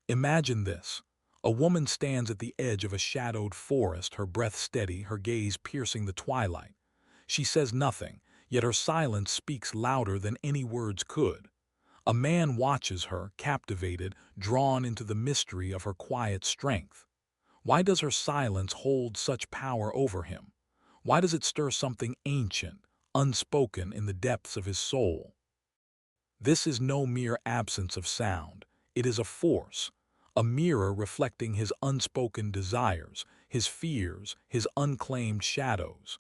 Imagine this. A woman stands at the edge of a shadowed forest, her breath steady, her gaze piercing the twilight. She says nothing, yet her silence speaks louder than any words could. A man watches her, captivated, drawn into the mystery of her quiet strength. Why does her silence hold such power over him? Why does it stir something ancient, unspoken in the depths of his soul? This is no mere absence of sound. It is a force, a mirror reflecting his unspoken desires, his fears, his unclaimed shadows.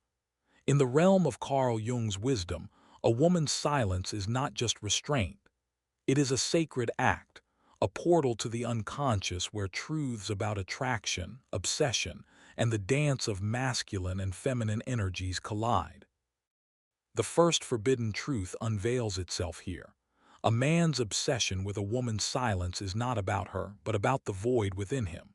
In the realm of Carl Jung's wisdom, a woman's silence is not just restraint. It is a sacred act, a portal to the unconscious where truths about attraction, obsession, and the dance of masculine and feminine energies collide. The first forbidden truth unveils itself here. A man's obsession with a woman's silence is not about her, but about the void within him.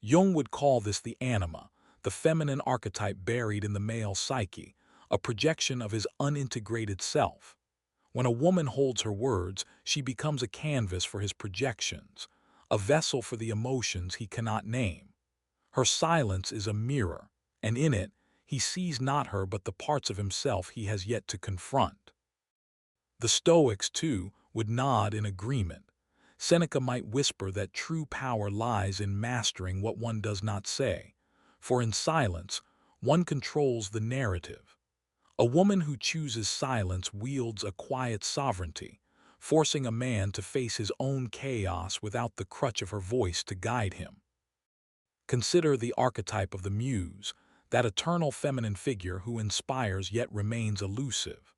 Jung would call this the anima, the feminine archetype buried in the male psyche, a projection of his unintegrated self. When a woman holds her words, she becomes a canvas for his projections, a vessel for the emotions he cannot name. Her silence is a mirror, and in it, he sees not her but the parts of himself he has yet to confront. The Stoics, too, would nod in agreement. Seneca might whisper that true power lies in mastering what one does not say, for in silence, one controls the narrative. A woman who chooses silence wields a quiet sovereignty, forcing a man to face his own chaos without the crutch of her voice to guide him. Consider the archetype of the muse, that eternal feminine figure who inspires yet remains elusive.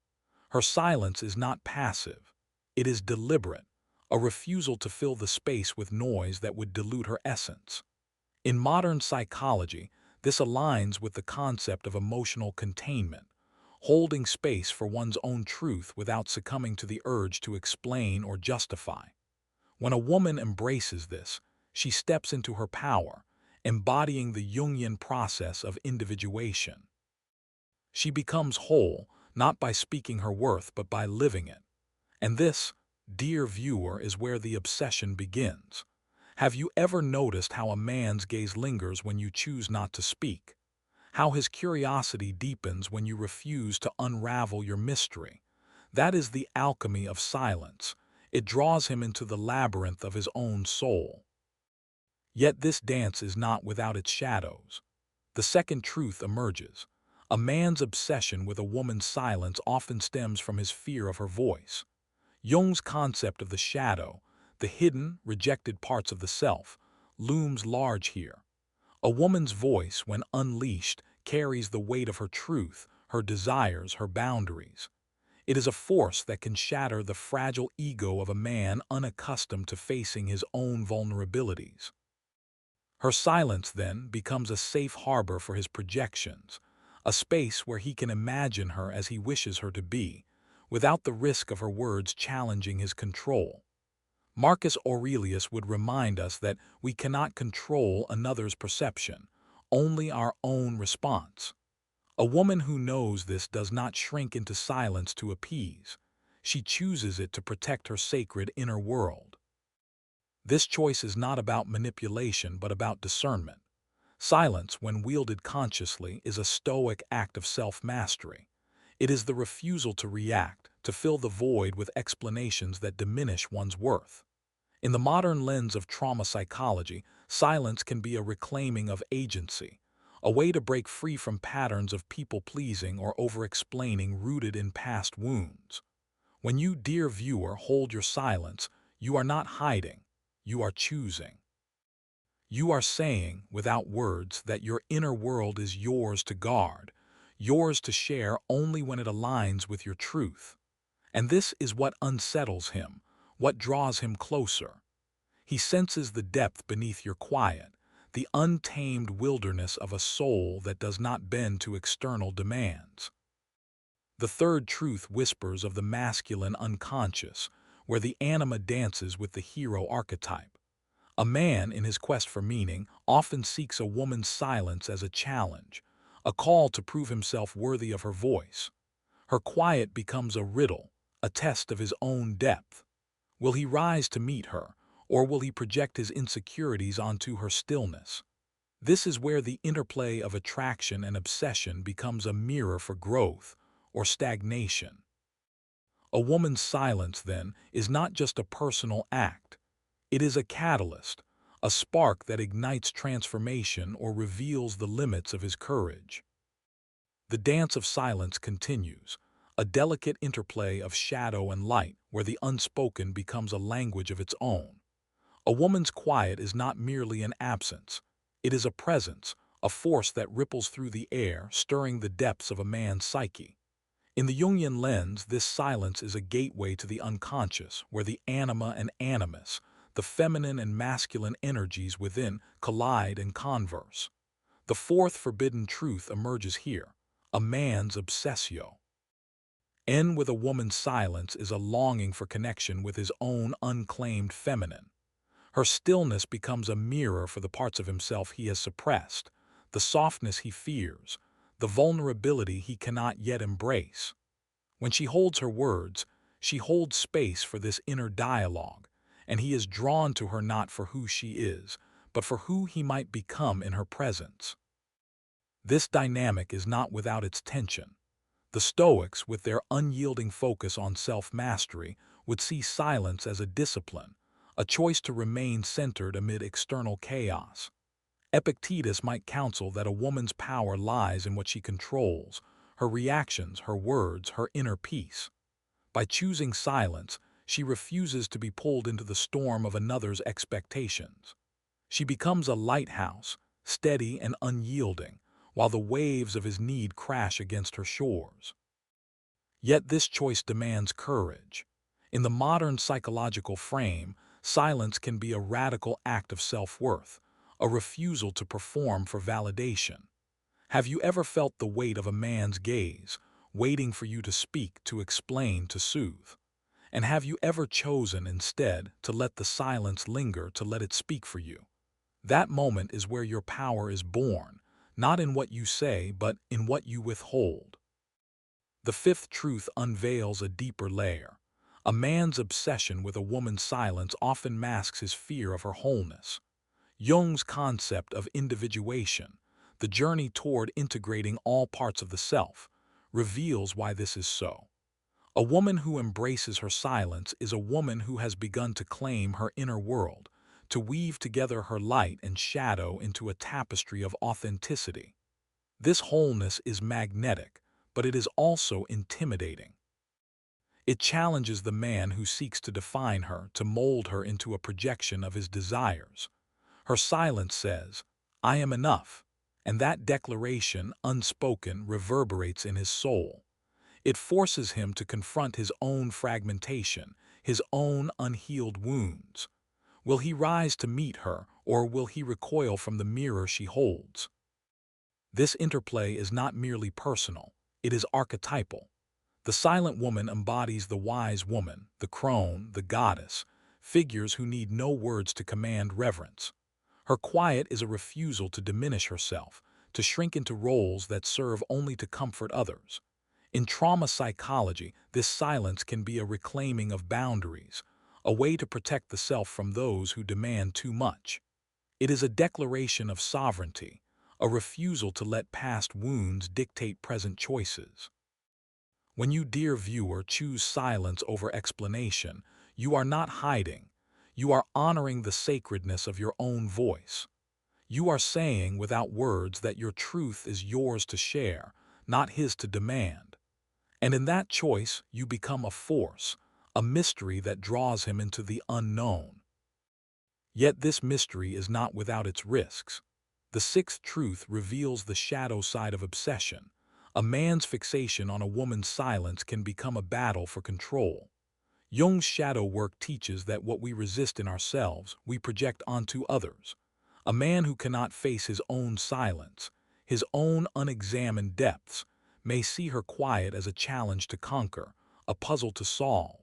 Her silence is not passive. It is deliberate, a refusal to fill the space with noise that would dilute her essence. In modern psychology, this aligns with the concept of emotional containment, holding space for one's own truth without succumbing to the urge to explain or justify. When a woman embraces this, she steps into her power, embodying the Jungian process of individuation. She becomes whole, not by speaking her worth but by living it. And this, dear viewer, is where the obsession begins. Have you ever noticed how a man's gaze lingers when you choose not to speak? How his curiosity deepens when you refuse to unravel your mystery? That is the alchemy of silence. It draws him into the labyrinth of his own soul. Yet this dance is not without its shadows. The second truth emerges. A man's obsession with a woman's silence often stems from his fear of her voice. Jung's concept of the shadow, the hidden, rejected parts of the self, looms large here. A woman's voice, when unleashed, carries the weight of her truth, her desires, her boundaries. It is a force that can shatter the fragile ego of a man unaccustomed to facing his own vulnerabilities. Her silence, then, becomes a safe harbor for his projections, a space where he can imagine her as he wishes her to be, without the risk of her words challenging his control. Marcus Aurelius would remind us that we cannot control another's perception, only our own response. A woman who knows this does not shrink into silence to appease. She chooses it to protect her sacred inner world. This choice is not about manipulation but about discernment. Silence, when wielded consciously, is a stoic act of self-mastery. It is the refusal to react, to fill the void with explanations that diminish one's worth. In the modern lens of trauma psychology, silence can be a reclaiming of agency, a way to break free from patterns of people-pleasing or over-explaining rooted in past wounds. When you, dear viewer, hold your silence, you are not hiding, you are choosing. You are saying, without words, that your inner world is yours to guard, yours to share only when it aligns with your truth. And this is what unsettles him, what draws him closer. He senses the depth beneath your quiet, the untamed wilderness of a soul that does not bend to external demands. The third truth whispers of the masculine unconscious, where the anima dances with the hero archetype. A man, in his quest for meaning, often seeks a woman's silence as a challenge, a call to prove himself worthy of her voice. Her quiet becomes a riddle, a test of his own depth. Will he rise to meet her, or will he project his insecurities onto her stillness? This is where the interplay of attraction and obsession becomes a mirror for growth or stagnation. A woman's silence, then, is not just a personal act. It is a catalyst, a spark that ignites transformation or reveals the limits of his courage. The dance of silence continues, a delicate interplay of shadow and light where the unspoken becomes a language of its own. A woman's quiet is not merely an absence. It is a presence, a force that ripples through the air, stirring the depths of a man's psyche. In the Jungian lens, this silence is a gateway to the unconscious, where the anima and animus, the feminine and masculine energies within, collide and converse. The fourth forbidden truth emerges here, a man's obsessio. In with a woman's silence is a longing for connection with his own unclaimed feminine. Her stillness becomes a mirror for the parts of himself he has suppressed, the softness he fears, the vulnerability he cannot yet embrace. When she holds her words, she holds space for this inner dialogue, and he is drawn to her not for who she is, but for who he might become in her presence. This dynamic is not without its tension. The Stoics, with their unyielding focus on self-mastery, would see silence as a discipline, a choice to remain centered amid external chaos. Epictetus might counsel that a woman's power lies in what she controls, her reactions, her words, her inner peace. By choosing silence, she refuses to be pulled into the storm of another's expectations. She becomes a lighthouse, steady and unyielding, while the waves of his need crash against her shores. Yet this choice demands courage. In the modern psychological frame, silence can be a radical act of self-worth, a refusal to perform for validation. Have you ever felt the weight of a man's gaze, waiting for you to speak, to explain, to soothe? And have you ever chosen instead to let the silence linger, to let it speak for you? That moment is where your power is born, not in what you say, but in what you withhold. The fifth truth unveils a deeper layer. A man's obsession with a woman's silence often masks his fear of her wholeness. Jung's concept of individuation, the journey toward integrating all parts of the self, reveals why this is so. A woman who embraces her silence is a woman who has begun to claim her inner world, to weave together her light and shadow into a tapestry of authenticity. This wholeness is magnetic, but it is also intimidating. It challenges the man who seeks to define her, to mold her into a projection of his desires. Her silence says, "I am enough," and that declaration, unspoken, reverberates in his soul. It forces him to confront his own fragmentation, his own unhealed wounds. Will he rise to meet her, or will he recoil from the mirror she holds? This interplay is not merely personal, it is archetypal. The silent woman embodies the wise woman, the crone, the goddess, figures who need no words to command reverence. Her quiet is a refusal to diminish herself, to shrink into roles that serve only to comfort others. In trauma psychology, this silence can be a reclaiming of boundaries, a way to protect the self from those who demand too much. It is a declaration of sovereignty, a refusal to let past wounds dictate present choices. When you, dear viewer, choose silence over explanation, you are not hiding. You are honoring the sacredness of your own voice. You are saying without words that your truth is yours to share, not his to demand. And in that choice, you become a force, a mystery that draws him into the unknown. Yet this mystery is not without its risks. The sixth truth reveals the shadow side of obsession. A man's fixation on a woman's silence can become a battle for control. Jung's shadow work teaches that what we resist in ourselves, we project onto others. A man who cannot face his own silence, his own unexamined depths, may see her quiet as a challenge to conquer, a puzzle to solve.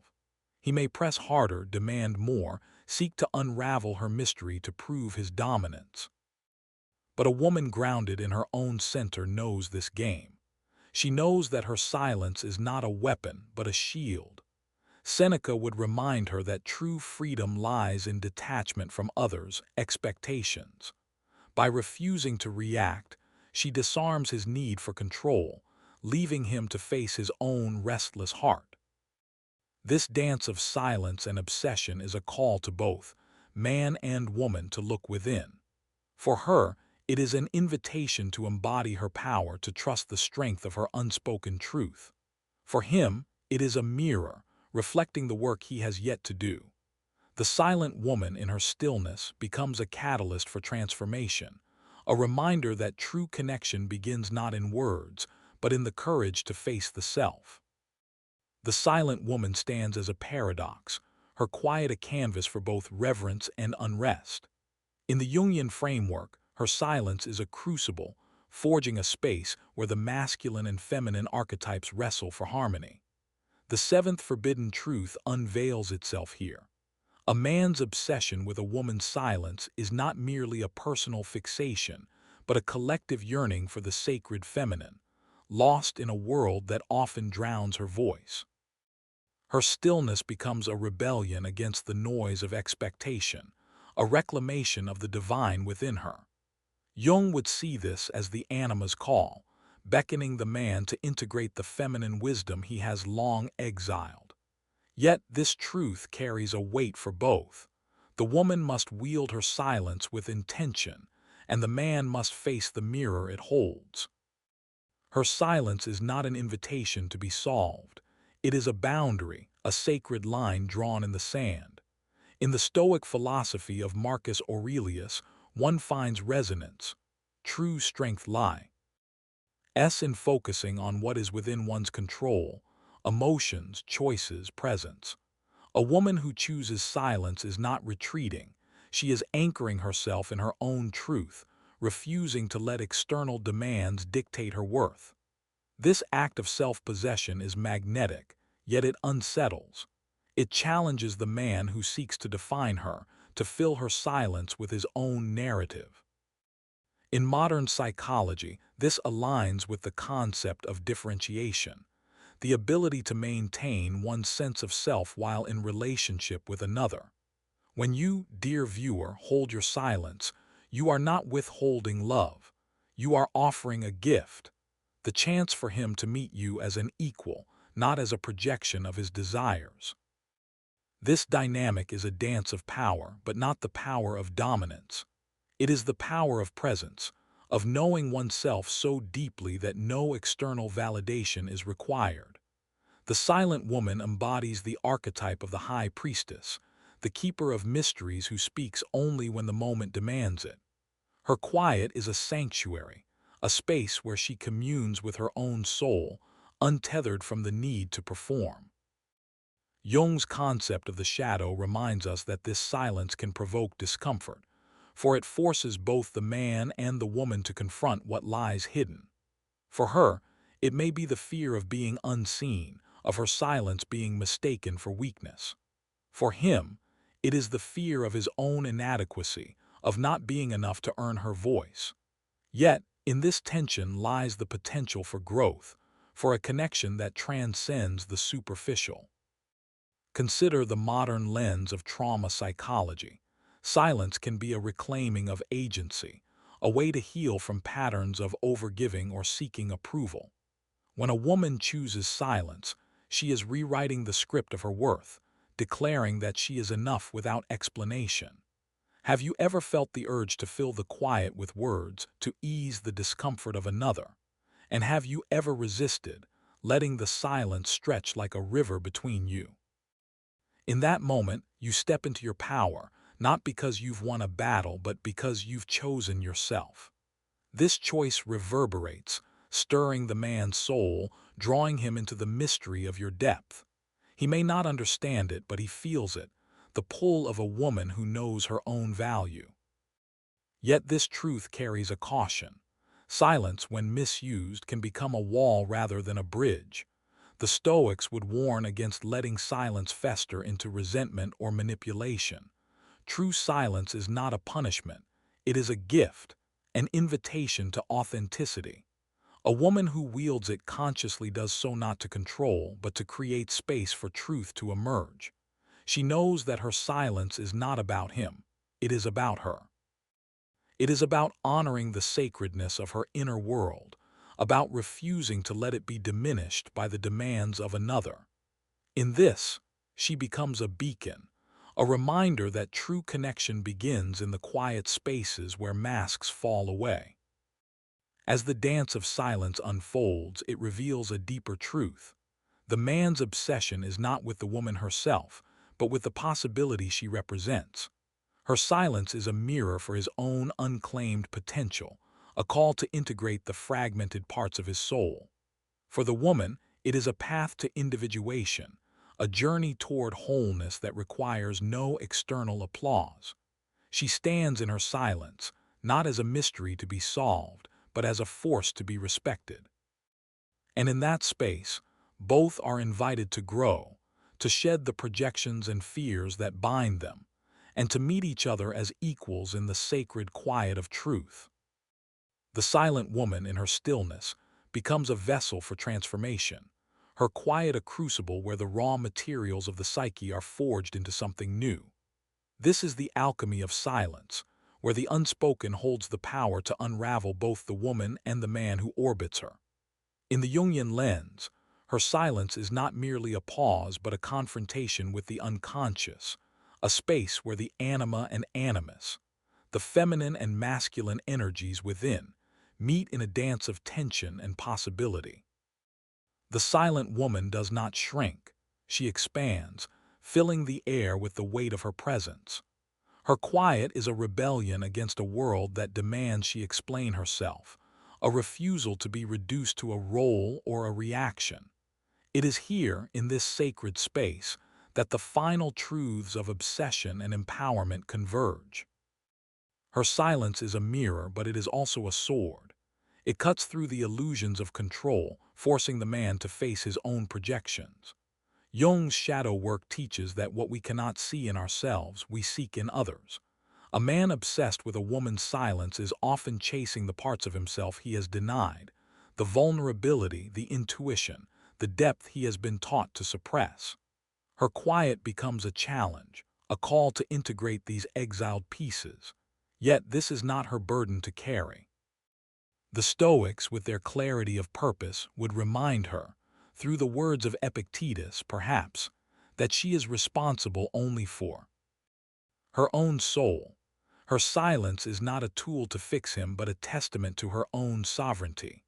He may press harder, demand more, seek to unravel her mystery to prove his dominance. But a woman grounded in her own center knows this game. She knows that her silence is not a weapon, but a shield. Seneca would remind her that true freedom lies in detachment from others' expectations. By refusing to react, she disarms his need for control, leaving him to face his own restless heart. This dance of silence and obsession is a call to both man and woman to look within. For her, it is an invitation to embody her power, to trust the strength of her unspoken truth. For him, it is a mirror, reflecting the work he has yet to do. The silent woman in her stillness becomes a catalyst for transformation, a reminder that true connection begins not in words, but in the courage to face the self. The silent woman stands as a paradox, her quiet a canvas for both reverence and unrest. In the Jungian framework, her silence is a crucible, forging a space where the masculine and feminine archetypes wrestle for harmony. The seventh forbidden truth unveils itself here. A man's obsession with a woman's silence is not merely a personal fixation, but a collective yearning for the sacred feminine, lost in a world that often drowns her voice. Her stillness becomes a rebellion against the noise of expectation, a reclamation of the divine within her. Jung would see this as the anima's call, beckoning the man to integrate the feminine wisdom he has long exiled. Yet this truth carries a weight for both. The woman must wield her silence with intention, and the man must face the mirror it holds. Her silence is not an invitation to be solved. It is a boundary, a sacred line drawn in the sand. In the Stoic philosophy of Marcus Aurelius, one finds resonance. True strength lies in focusing on what is within one's control, emotions, choices, presence. A woman who chooses silence is not retreating. She is anchoring herself in her own truth, refusing to let external demands dictate her worth. This act of self-possession is magnetic, yet it unsettles. It challenges the man who seeks to define her, to fill her silence with his own narrative. In modern psychology, this aligns with the concept of differentiation, the ability to maintain one's sense of self while in relationship with another. When you, dear viewer, hold your silence, you are not withholding love. You are offering a gift, the chance for him to meet you as an equal, not as a projection of his desires. This dynamic is a dance of power, but not the power of dominance. It is the power of presence, of knowing oneself so deeply that no external validation is required. The silent woman embodies the archetype of the high priestess, the keeper of mysteries who speaks only when the moment demands it. Her quiet is a sanctuary, a space where she communes with her own soul, untethered from the need to perform. Jung's concept of the shadow reminds us that this silence can provoke discomfort, for it forces both the man and the woman to confront what lies hidden. For her, it may be the fear of being unseen, of her silence being mistaken for weakness. For him, it is the fear of his own inadequacy, of not being enough to earn her voice. Yet, in this tension lies the potential for growth, for a connection that transcends the superficial. Consider the modern lens of trauma psychology. Silence can be a reclaiming of agency, a way to heal from patterns of overgiving or seeking approval. When a woman chooses silence, she is rewriting the script of her worth, declaring that she is enough without explanation. Have you ever felt the urge to fill the quiet with words, to ease the discomfort of another? And have you ever resisted, letting the silence stretch like a river between you? In that moment, you step into your power, not because you've won a battle, but because you've chosen yourself. This choice reverberates, stirring the man's soul, drawing him into the mystery of your depth. He may not understand it, but he feels it, the pull of a woman who knows her own value. Yet this truth carries a caution. Silence, when misused, can become a wall rather than a bridge. The Stoics would warn against letting silence fester into resentment or manipulation. True silence is not a punishment. It is a gift, an invitation to authenticity. A woman who wields it consciously does so not to control, but to create space for truth to emerge. She knows that her silence is not about him. It is about her. It is about honoring the sacredness of her inner world, about refusing to let it be diminished by the demands of another. In this, she becomes a beacon, a reminder that true connection begins in the quiet spaces where masks fall away. As the dance of silence unfolds, it reveals a deeper truth. The man's obsession is not with the woman herself, but with the possibility she represents. Her silence is a mirror for his own unclaimed potential, a call to integrate the fragmented parts of his soul. For the woman, it is a path to individuation, a journey toward wholeness that requires no external applause. She stands in her silence, not as a mystery to be solved, but as a force to be respected. And in that space, both are invited to grow, to shed the projections and fears that bind them, and to meet each other as equals in the sacred quiet of truth. The silent woman, in her stillness, becomes a vessel for transformation, her quiet a crucible where the raw materials of the psyche are forged into something new. This is the alchemy of silence, where the unspoken holds the power to unravel both the woman and the man who orbits her. In the Jungian lens, her silence is not merely a pause but a confrontation with the unconscious, a space where the anima and animus, the feminine and masculine energies within, meet in a dance of tension and possibility. The silent woman does not shrink. She expands, filling the air with the weight of her presence. Her quiet is a rebellion against a world that demands she explain herself, a refusal to be reduced to a role or a reaction. It is here, in this sacred space, that the final truths of obsession and empowerment converge. Her silence is a mirror, but it is also a sword. It cuts through the illusions of control, forcing the man to face his own projections. Jung's shadow work teaches that what we cannot see in ourselves, we seek in others. A man obsessed with a woman's silence is often chasing the parts of himself he has denied, the vulnerability, the intuition, the depth he has been taught to suppress. Her quiet becomes a challenge, a call to integrate these exiled pieces. Yet this is not her burden to carry. The Stoics, with their clarity of purpose, would remind her, through the words of Epictetus perhaps, that she is responsible only for her own soul. Her silence is not a tool to fix him but a testament to her own sovereignty.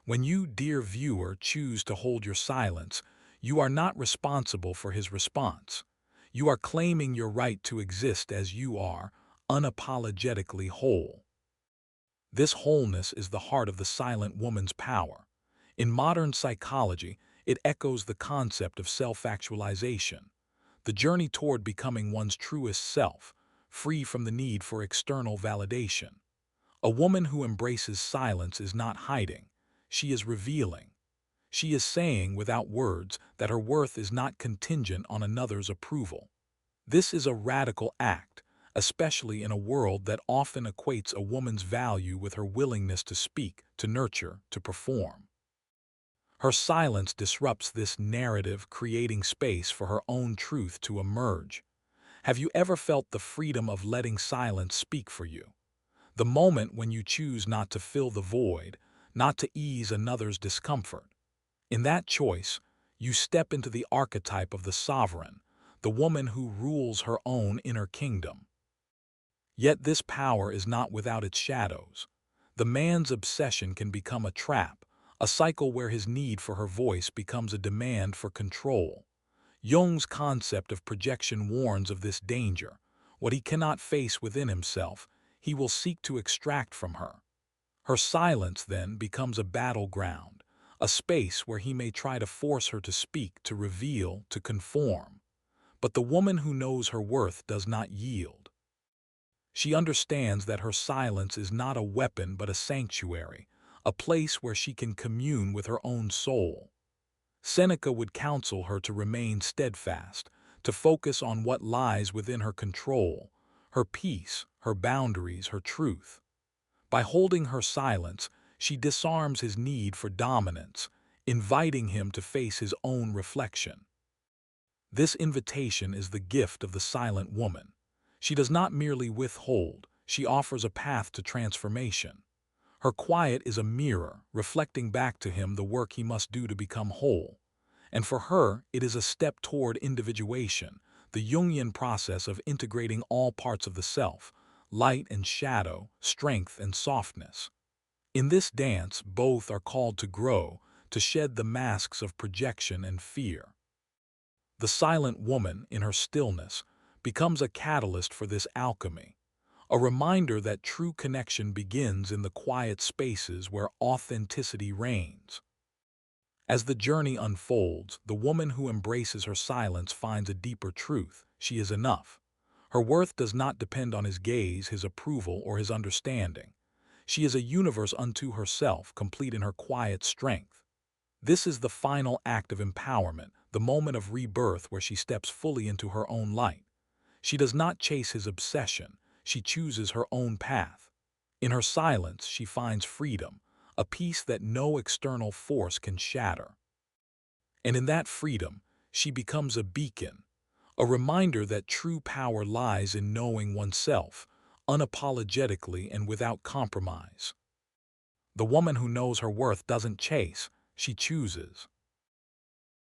When you, dear viewer, choose to hold your silence, you are not responsible for his response. You are claiming your right to exist as you are, unapologetically whole. This wholeness is the heart of the silent woman's power. In modern psychology, it echoes the concept of self-actualization, the journey toward becoming one's truest self, free from the need for external validation. A woman who embraces silence is not hiding, she is revealing. She is saying without words that her worth is not contingent on another's approval. This is a radical act, especially in a world that often equates a woman's value with her willingness to speak, to nurture, to perform. Her silence disrupts this narrative, creating space for her own truth to emerge. Have you ever felt the freedom of letting silence speak for you? The moment when you choose not to fill the void, not to ease another's discomfort. In that choice, you step into the archetype of the sovereign, the woman who rules her own inner kingdom. Yet this power is not without its shadows. The man's obsession can become a trap, a cycle where his need for her voice becomes a demand for control. Jung's concept of projection warns of this danger. What he cannot face within himself, he will seek to extract from her. Her silence, then, becomes a battleground, a space where he may try to force her to speak, to reveal, to conform. But the woman who knows her worth does not yield. She understands that her silence is not a weapon but a sanctuary, a place where she can commune with her own soul. Seneca would counsel her to remain steadfast, to focus on what lies within her control, her peace, her boundaries, her truth. By holding her silence, She disarms his need for dominance, inviting him to face his own reflection. This invitation is the gift of the silent woman. She does not merely withhold, she offers a path to transformation. Her quiet is a mirror, reflecting back to him the work he must do to become whole. And for her, it is a step toward individuation, the Jungian process of integrating all parts of the self, light and shadow, strength and softness. In this dance, both are called to grow, to shed the masks of projection and fear. The silent woman, in her stillness, becomes a catalyst for this alchemy, a reminder that true connection begins in the quiet spaces where authenticity reigns. As the journey unfolds, the woman who embraces her silence finds a deeper truth: she is enough. Her worth does not depend on his gaze, his approval, or his understanding. She is a universe unto herself, complete in her quiet strength. This is the final act of empowerment, the moment of rebirth where she steps fully into her own light. She does not chase his obsession, she chooses her own path. In her silence, she finds freedom, a peace that no external force can shatter. And in that freedom, she becomes a beacon, a reminder that true power lies in knowing oneself, unapologetically and without compromise. The woman who knows her worth doesn't chase, she chooses.